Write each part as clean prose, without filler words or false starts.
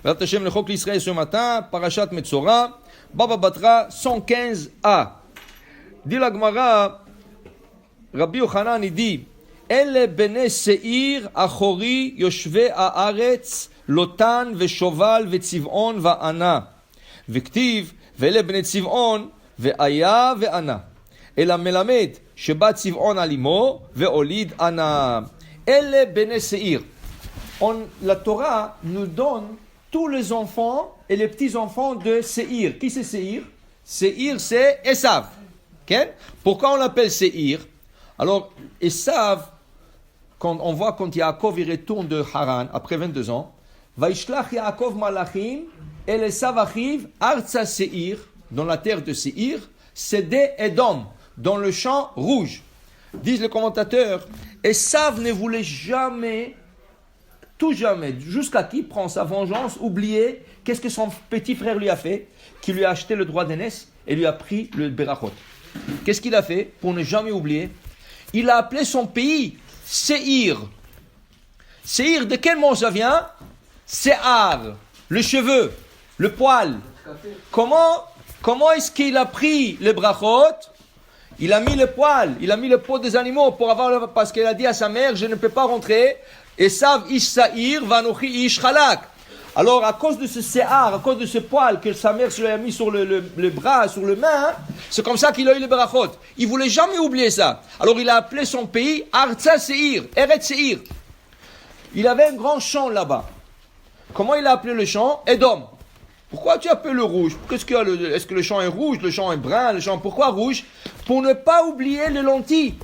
Ve'at Hashem lechok l'Israël ce matin, Parashat Metzora, Baba Batra 115a. Dit la Gemara, Rabbi Yochanan il dit, אלה בני שעיר אחורי יושבי הארץ לוטן ושובל וצבעון וענה וכתיב ואלה בני צבעון והיה וענה אלא מלמד שבא צבעון על אמו והוליד ענה אלה בני שעיר. La Torah nous donne tous les enfants et les petits-enfants de Seir. Qui c'est Seir? Seir c'est Esav. Okay? Pourquoi on l'appelle Seir? Alors Esav, quand on voit quand Yaakov il retourne de Haran après 22 ans, Vaishlach Yaakov Malachim el Esav achiv Arza Seir, dans la terre de Seir, Sédé Edom, dans le champ rouge. Disent les commentateurs, Esav ne voulait jamais, tout jamais, jusqu'à qui prend sa vengeance, oublier qu'est-ce que son petit frère lui a fait, qui lui a acheté le droit d'aînesse et lui a pris le Berachot. Qu'est-ce qu'il a fait pour ne jamais oublier? Il a appelé son pays Seir. Seir, de quel mot ça vient? Se'ar, le cheveu, le poil. Comment est-ce qu'il a pris le brachot? Il a mis le poil, il a mis le pot des animaux pour avoir, parce qu'il a dit à sa mère, je ne peux pas rentrer. Esav ish Saïr, vanochi ish chalak. Alors, à cause de ce se'ar, à cause de ce poil que sa mère se lui a mis sur le bras, sur le main, c'est comme ça qu'il a eu le berachot. Il ne voulait jamais oublier ça. Alors, il a appelé son pays Arza Seir, Eretz Seir. Il avait un grand champ là-bas. Comment il a appelé le champ? Edom. Pourquoi tu appelles le rouge? Est-ce que le champ est rouge, le champ est brun, pourquoi rouge? Pour ne pas oublier les lentilles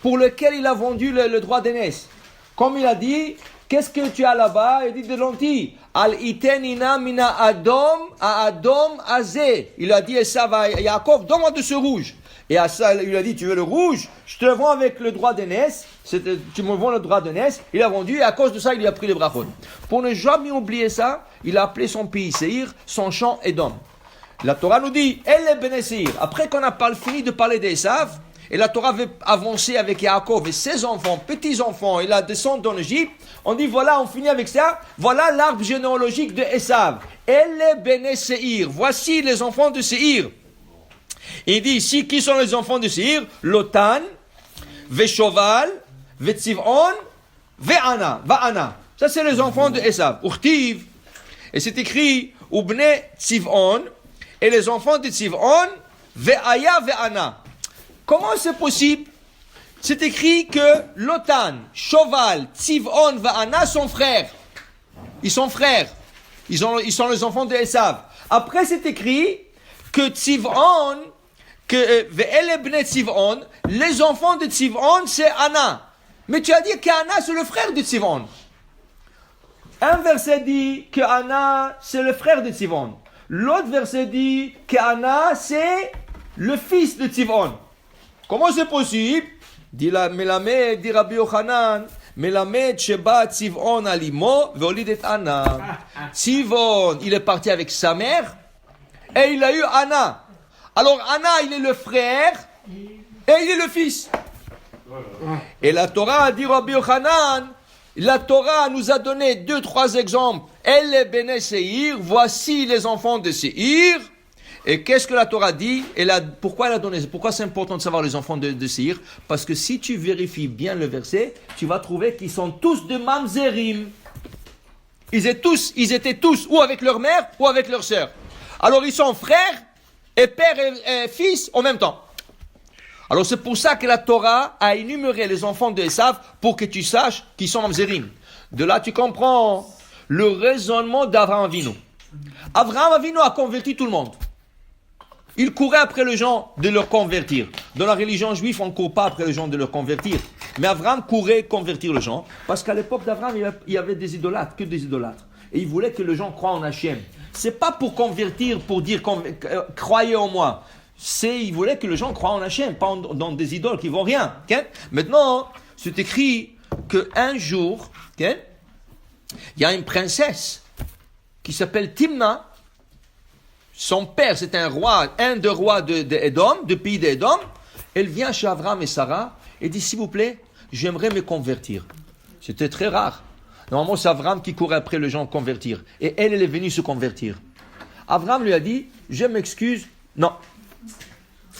pour lesquelles il a vendu le droit d'aînesse. Comme il a dit, qu'est-ce que tu as là-bas? Il dit des lentilles. Al itenina mina adom a adom azé. Il a dit Esav à Yaakov, donne-moi de ce rouge. Et à ça, il a dit, tu veux le rouge? Je te le vends avec le droit d'aînesse. Tu me vends le droit d'aînesse. Il a vendu et à cause de ça, il lui a pris le brachot. Pour ne jamais oublier ça, il a appelé son pays Seir, son champ Edom. La Torah nous dit, elle est Bene Seir. Après qu'on a fini de parler d'Esav, et la Torah veut avancer avec Yaakov et ses enfants, petits-enfants, et la descente en Égypte, on dit voilà, on finit avec ça, voilà l'arbre généalogique de Esav. Elle est Bene Seir. Voici les enfants de Seir. Il dit ici, qui sont les enfants de Seir? Lotan, Veshoval, Vetzivon, Va'ana. Ça, c'est les enfants de Esav. Urtiv. Et c'est écrit, Ubne Tzivon, et les enfants de Tzivon, Ve'aya, Ve'ana. Comment c'est possible? C'est écrit que Lotan, Shoval, Tzivon, Va'ana sont frères. Ils sont frères. Ils sont les enfants de Esav. Après, c'est écrit que Tzivon, que Ve'ele bne Tzivon, les enfants de Tzivon, c'est Anna. Mais tu as dit qu'Anna, c'est le frère de Tzivon. Un verset dit que Anna, c'est le frère de Tzivon. L'autre verset dit qu'Anna, c'est le fils de Tzivon. Comment c'est possible? Dit Melamed, dit Rabbi Yochanan, Melamed sheba Tzivon alimo veolid et Anna. Tzivon, il est parti avec sa mère et il a eu Anna. Alors Anna, il est le frère et il est le fils. Et la Torah a dit Rabbi Yochanan, la Torah nous a donné 2-3 exemples. Elle est Bene Seir, voici les enfants de Seir. Et qu'est-ce que la Torah dit? Pourquoi elle a donné? Pourquoi c'est important de savoir les enfants de Seir? Parce que si tu vérifies bien le verset, tu vas trouver qu'ils sont tous de Mamzerim. Ils étaient tous ou avec leur mère ou avec leur sœur. Alors ils sont frères et père et fils en même temps. Alors c'est pour ça que la Torah a énuméré les enfants de Esav pour que tu saches qu'ils sont Mamzerim. De là tu comprends le raisonnement d'Avraham Avinu. Avraham Avinu a converti tout le monde. Il courait après les gens de leur convertir. Dans la religion juive, on ne court pas après les gens de leur convertir. Mais Abraham courait convertir les gens. Parce qu'à l'époque d'Abraham, il y avait des idolâtres, que des idolâtres. Et il voulait que les gens croient en Hachem. C'est pas pour convertir, pour dire croyez en moi. Il voulait que les gens croient en Hachem, pas dans des idoles qui ne vont rien. Okay? Maintenant, c'est écrit qu'un jour, okay, il y a une princesse qui s'appelle Timna. Son père, c'est un des rois d'Édom, du pays d'Édom. Elle vient chez Abraham et Sarah et dit, s'il vous plaît, j'aimerais me convertir. C'était très rare. Normalement, c'est Abraham qui courait après les gens convertir. Et elle est venue se convertir. Abraham lui a dit, je m'excuse, non.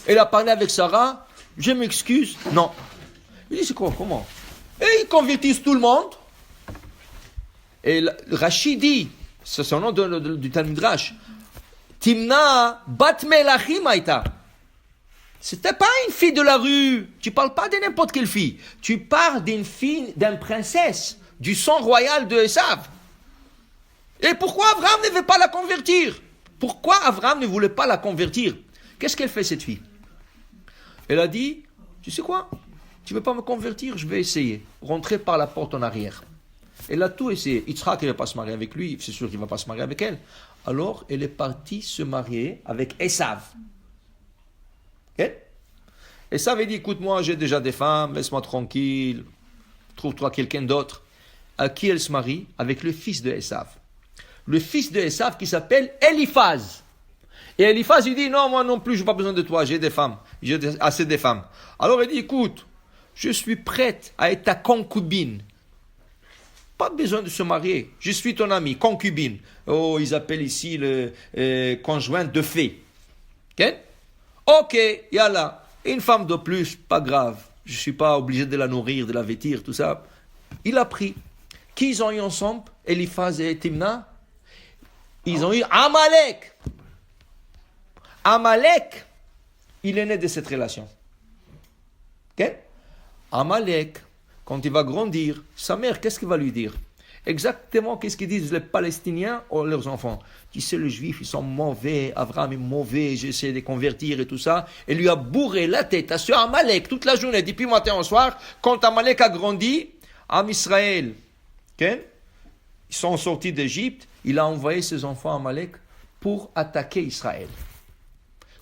Elle a parlé avec Sarah, je m'excuse, non. Il dit, c'est quoi, comment? Et ils convertissent tout le monde. Et Rachid dit, c'est son nom du Talmud Rash, Timna bat melachim aïta. C'était pas une fille de la rue. Tu parles pas de n'importe quelle fille. Tu parles d'une fille, d'une princesse, du sang royal de Esav. Et pourquoi Abraham ne veut pas la convertir? Pourquoi Abraham ne voulait pas la convertir? Qu'est-ce qu'elle fait, cette fille? Elle a dit, tu sais quoi? Tu ne veux pas me convertir? Je vais essayer. Rentrer par la porte en arrière. Elle a tout essayé. Yitzhak, il ne va pas se marier avec lui. C'est sûr qu'il ne va pas se marier avec elle. Alors, elle est partie se marier avec Esav. Okay? Esav a dit, écoute-moi, j'ai déjà des femmes, laisse-moi tranquille. Trouve-toi quelqu'un d'autre. À qui elle se marie? Avec le fils de Esav. Le fils de Esav qui s'appelle Eliphaz. Et Eliphaz, il dit, non, moi non plus, je n'ai pas besoin de toi, j'ai des femmes. J'ai assez de femmes. Alors, il dit, écoute, je suis prête à être ta concubine. Pas besoin de se marier. Je suis ton ami, concubine. Oh, ils appellent ici le conjoint de fée. Ok, yallah. Une femme de plus, pas grave. Je ne suis pas obligé de la nourrir, de la vêtir, tout ça. Il a pris. Qui ils ont eu ensemble? Eliphaz et Timna. Ils ont eu Amalek. Amalek, il est né de cette relation. Amalek, quand il va grandir, sa mère, qu'est-ce qu'il va lui dire? Exactement qu'est-ce qu'ils disent les Palestiniens ou leurs enfants. Tu sais, les Juifs, ils sont mauvais, Abraham est mauvais, j'essaie de les convertir et tout ça. Et lui a bourré la tête à ce Amalek toute la journée, depuis matin au soir. Quand Amalek a grandi, en Israël, ils sont sortis d'Égypte, il a envoyé ses enfants à Amalek pour attaquer Israël.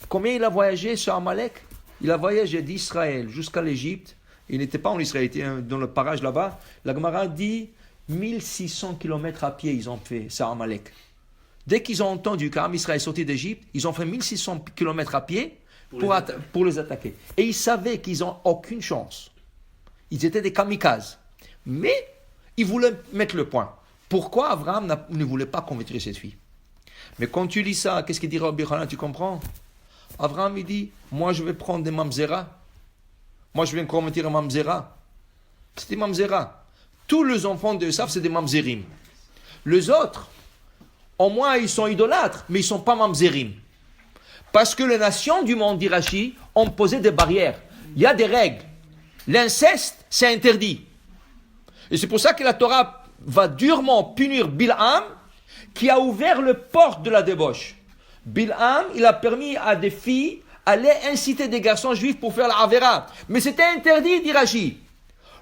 Combien il a voyagé sur Amalek? Il a voyagé d'Israël jusqu'à l'Égypte. Il n'était pas en Israël, il était dans le parage là-bas. La Gemara dit 1600 km à pied ils ont fait sur Amalek. Dès qu'ils ont entendu qu'Am Israël est sorti d'Égypte, ils ont fait 1600 km à pied pour les attaquer. Et ils savaient qu'ils n'ont aucune chance. Ils étaient des kamikazes. Mais ils voulaient mettre le point. Pourquoi Abraham ne voulait pas convertir cette fille? Mais quand tu lis ça, qu'est-ce qu'il dit Rabbi Yochanan, tu comprends? Abraham, il dit, moi je vais prendre des mamzeras. Moi je vais convertir un mamzera. C'est des mamzeras. Tous les enfants de Esav, c'est des mamzerim. Les autres, au moins ils sont idolâtres, mais ils ne sont pas mamzerim. Parce que les nations du monde d'Irachi ont posé des barrières. Il y a des règles. L'inceste, c'est interdit. Et c'est pour ça que la Torah va durement punir Bil'am, qui a ouvert le porte de la débauche. Bil'am, il a permis à des filles d'aller inciter des garçons juifs pour faire la Avera. Mais c'était interdit, dit Rashi.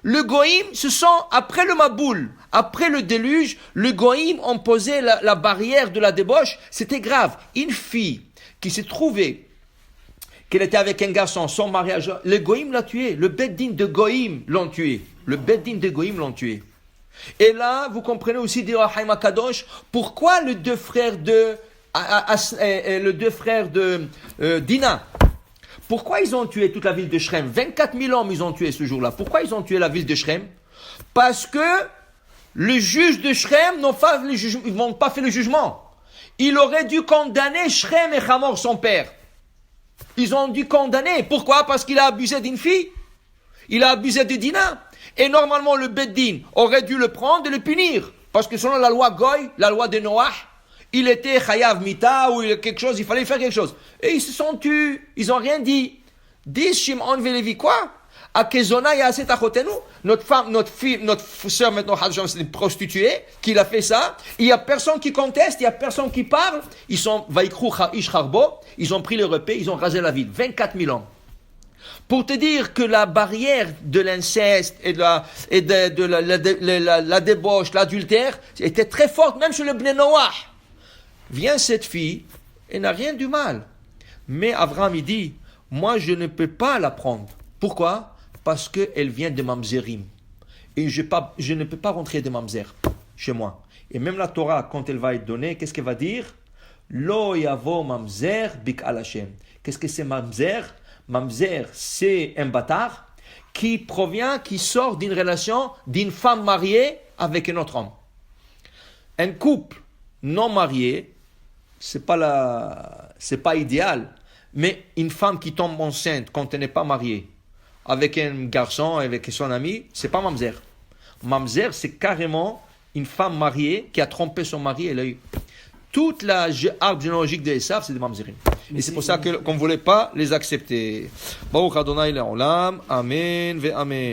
Le Goïm, ce sont, après le Maboul, après le déluge, le Goïm ont posé la barrière de la débauche. C'était grave. Une fille qui s'est trouvée qu'elle était avec un garçon, son mariage, le Goïm l'a tué. Le Beddin de Goïm l'ont tué. Le Beddin de Goïm l'ont tué. Et là, vous comprenez aussi, dit Haïm Kadosh, pourquoi les deux frères de Dina, pourquoi ils ont tué toute la ville de Shrem? 24 000 hommes ils ont tué ce jour-là. Pourquoi ils ont tué la ville de Shrem? Parce que le juge de Shrem n'ont pas fait le jugement. Il aurait dû condamner Shrem et Hamor, son père. Ils ont dû condamner. Pourquoi? Parce qu'il a abusé d'une fille. Il a abusé de Dina. Et normalement, le Beddin aurait dû le prendre et le punir. Parce que selon la loi Goy, la loi de Noach, il était Chayav Mita ou quelque chose, il fallait faire quelque chose. Et ils se sont tus, ils n'ont rien dit. Dis Shimon Velevi, quoi? À Kezona, il y a assez tachotenu. Notre femme, notre fille, notre soeur maintenant, c'est une prostituée qui a fait ça. Il n'y a personne qui conteste, il n'y a personne qui parle. Ils sont, Vaikrou Ish Harbo, ils ont pris le repas, ils ont rasé la ville. 24 000 ans. Pour te dire que la barrière de l'inceste et de la débauche, l'adultère, était très forte, même chez le Bnei Noach. Vient cette fille, elle n'a rien du mal. Mais Abraham, il dit, moi je ne peux pas la prendre. Pourquoi? Parce qu'elle vient de Mamzerim. Et je ne peux pas rentrer de Mamzer chez moi. Et même la Torah, quand elle va être donnée, qu'est-ce qu'elle va dire? Lo yavo Mamzer bik al Hashem. Qu'est-ce que c'est Mamzer? Mamzer, c'est un bâtard qui sort d'une relation d'une femme mariée avec un autre homme. Un couple non marié, c'est pas idéal. Mais une femme qui tombe enceinte quand elle n'est pas mariée, avec un garçon, avec son ami, c'est pas mamzer. Mamzer, c'est carrément une femme mariée qui a trompé son mari. Elle a eu toute l'arbre généalogique de Esav, c'est des mamzerim. Et c'est pour ça qu'on ne voulait pas les accepter. Baruch Adonai Le'olam. Amen ve Amen.